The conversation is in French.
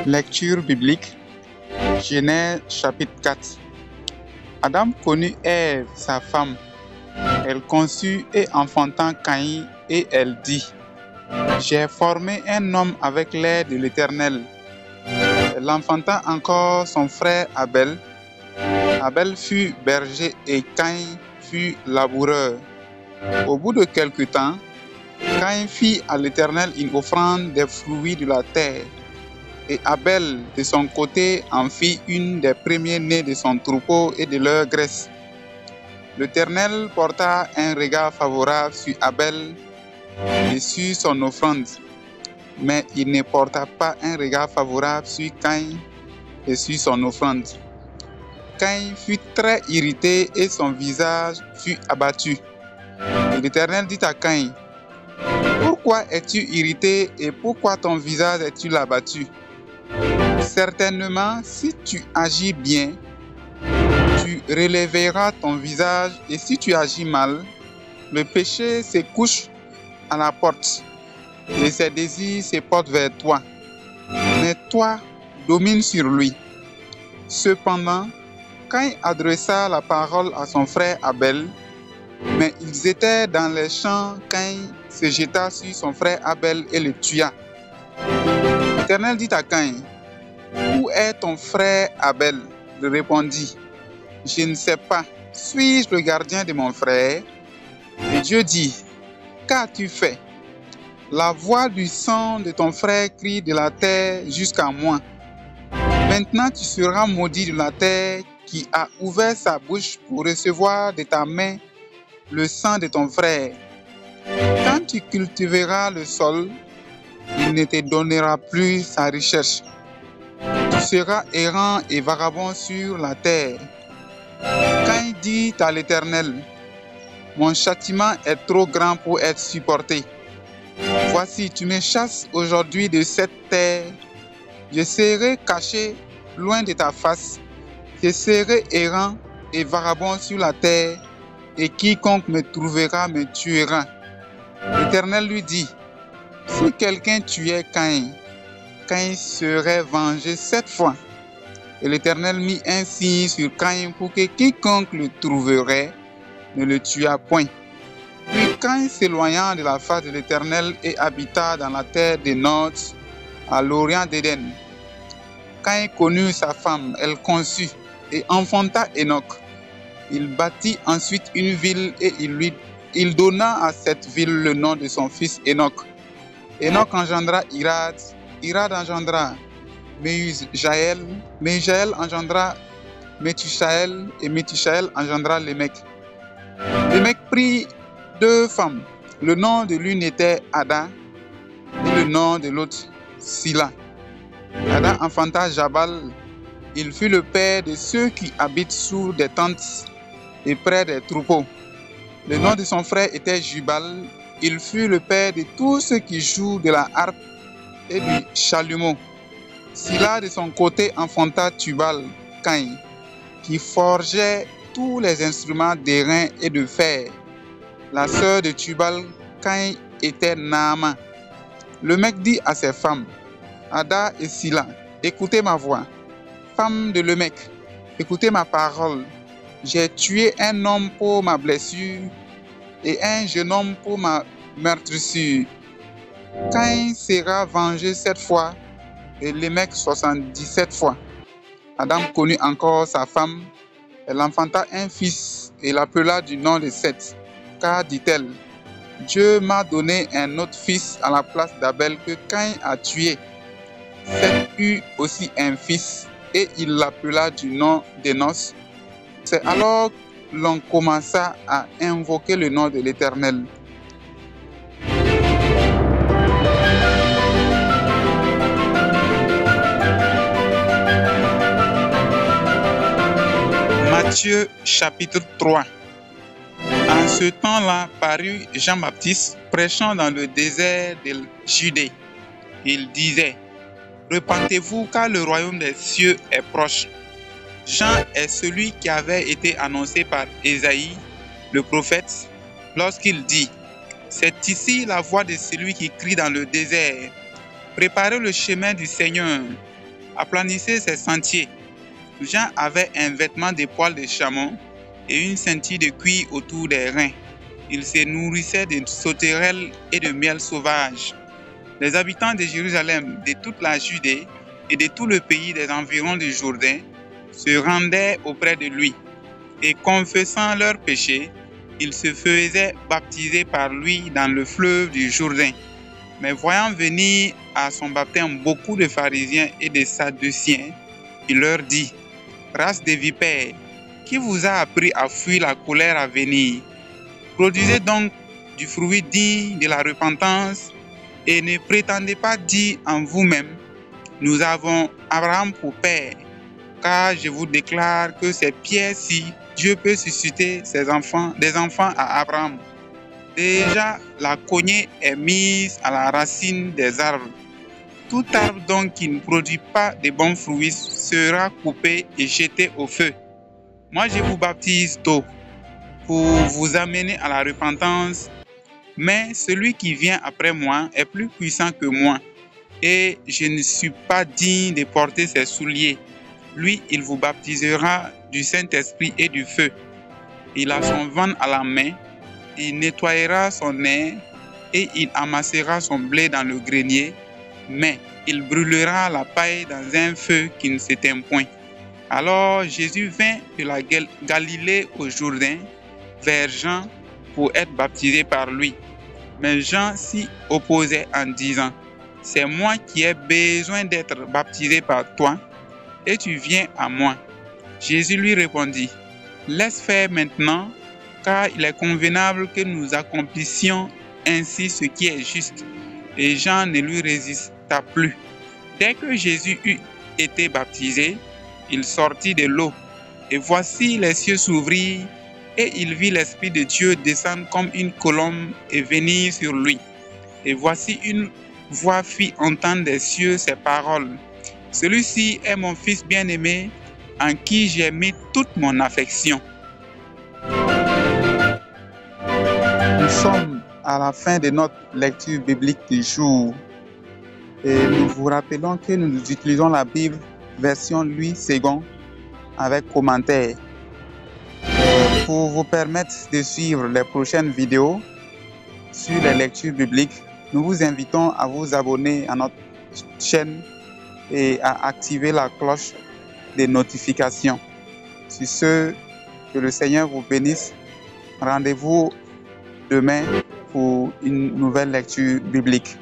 Lecture biblique, Genèse chapitre 4. Adam connut Ève, sa femme. Elle conçut et enfanta Caïn, et elle dit: J'ai formé un homme avec l'aide de l'Éternel. Elle enfanta encore son frère Abel. Abel fut berger et Caïn fut laboureur. Au bout de quelque temps, Caïn fit à l'Éternel une offrande des fruits de la terre. Et Abel, de son côté, en fit une des premiers-nés de son troupeau et de leur graisse. L'Éternel porta un regard favorable sur Abel et sur son offrande, mais il ne porta pas un regard favorable sur Caïn et sur son offrande. Caïn fut très irrité et son visage fut abattu. Et l'Éternel dit à Caïn: Pourquoi es-tu irrité et pourquoi ton visage est-il abattu? Certainement, si tu agis bien, tu relèveras ton visage, et si tu agis mal, le péché se couche à la porte, et ses désirs se portent vers toi. Mais toi, domine sur lui. Cependant, Caïn adressa la parole à son frère Abel, mais ils étaient dans les champs. Caïn se jeta sur son frère Abel et le tua. L'Éternel dit à Caïn: Où est ton frère Abel? Il répondit: Je ne sais pas. Suis-je le gardien de mon frère? Et Dieu dit: Qu'as-tu fait? La voix du sang de ton frère crie de la terre jusqu'à moi. Maintenant tu seras maudit de la terre qui a ouvert sa bouche pour recevoir de ta main le sang de ton frère. Quand tu cultiveras le sol, il ne te donnera plus sa richesse. Tu seras errant et vagabond sur la terre. Caïn dit à l'Éternel: Mon châtiment est trop grand pour être supporté. Voici, tu me chasses aujourd'hui de cette terre. Je serai caché loin de ta face. Je serai errant et vagabond sur la terre, et quiconque me trouvera me tuera. L'Éternel lui dit: Si quelqu'un tuait Caïn, Caïn serait vengé 7 fois. Et l'Éternel mit un signe sur Caïn pour que quiconque le trouverait ne le tuât point. Puis Caïn s'éloigna de la face de l'Éternel et habita dans la terre des Nod, à l'orient d'Éden. Caïn connut sa femme, elle conçut et enfanta Enoch. Il bâtit ensuite une ville et il donna à cette ville le nom de son fils Enoch. Enoch engendra Irad, Irad engendra Mehujaël, Mehujaël engendra Methushaël, et Methushaël engendra Lémec. Lémec prit 2 femmes. Le nom de l'une était Ada et le nom de l'autre Sila. Ada enfanta Jabal. Il fut le père de ceux qui habitent sous des tentes et près des troupeaux. Le nom de son frère était Jubal. Il fut le père de tous ceux qui jouent de la harpe et du chalumeau. Sila de son côté enfanta Tubal, Caïn, qui forgeait tous les instruments d'airain et de fer. La sœur de Tubal, Caïn, était Naama. Le mec dit à ses femmes, Ada et Sila: Écoutez ma voix. Femmes de Lémec, écoutez ma parole. J'ai tué un homme pour ma blessure et un jeune homme pour ma meurtrissure. Caïn sera vengé 7 fois et Lémec 77 fois. Adam connut encore sa femme. Elle enfanta un fils et l'appela du nom de Seth, car, dit-elle, Dieu m'a donné un autre fils à la place d'Abel que Caïn a tué. Seth eut aussi un fils et il l'appela du nom d'Énos. C'est alors que l'on commença à invoquer le nom de l'Éternel. Matthieu chapitre 3. En ce temps-là parut Jean-Baptiste prêchant dans le désert de Judée. Il disait: Repentez-vous, car le royaume des cieux est proche. Jean est celui qui avait été annoncé par Ésaïe, le prophète, lorsqu'il dit: C'est ici la voix de celui qui crie dans le désert. Préparez le chemin du Seigneur, aplanissait ses sentiers. Jean avait un vêtement de poils de chameau et une ceinture de cuir autour des reins. Il se nourrissait de sauterelles et de miel sauvage. Les habitants de Jérusalem, de toute la Judée et de tout le pays des environs du Jourdain se rendaient auprès de lui et confessant leurs péchés, ils se faisaient baptiser par lui dans le fleuve du Jourdain. Mais voyant venir à son baptême beaucoup de pharisiens et de sadduciens, il leur dit: race de vipères, qui vous a appris à fuir la colère à venir? Produisez donc du fruit digne de la repentance et ne prétendez pas dire en vous-même: nous avons Abraham pour père, car je vous déclare que c'est pierre-ci Dieu peut susciter des enfants à Abraham. Déjà, la cognée est mise à la racine des arbres. Tout arbre donc qui ne produit pas de bons fruits sera coupé et jeté au feu. Moi, je vous baptise d'eau pour vous amener à la repentance, mais celui qui vient après moi est plus puissant que moi, et je ne suis pas digne de porter ses souliers. Lui, il vous baptisera du Saint-Esprit et du feu. Il a son ventre à la main, il nettoyera son nez et il amassera son blé dans le grenier, mais il brûlera la paille dans un feu qui ne s'éteint point. Alors Jésus vint de la Galilée au Jourdain vers Jean pour être baptisé par lui. Mais Jean s'y opposait en disant: c'est moi qui ai besoin d'être baptisé par toi, et tu viens à moi. Jésus lui répondit: laisse faire maintenant, car il est convenable que nous accomplissions ainsi ce qui est juste. Et Jean ne lui résista plus. Dès que Jésus eut été baptisé, il sortit de l'eau, et voici les cieux s'ouvrirent, et il vit l'Esprit de Dieu descendre comme une colombe et venir sur lui. Et voici une voix fit entendre des cieux ces paroles: celui-ci est mon Fils bien-aimé, en qui j'ai mis toute mon affection. Nous sommes à la fin de notre lecture biblique du jour. Et nous vous rappelons que nous utilisons la Bible version Louis II avec commentaires. Pour vous permettre de suivre les prochaines vidéos sur les lectures bibliques, nous vous invitons à vous abonner à notre chaîne et à activer la cloche des notifications. Sur ce, que le Seigneur vous bénisse. Rendez-vous demain pour une nouvelle lecture biblique.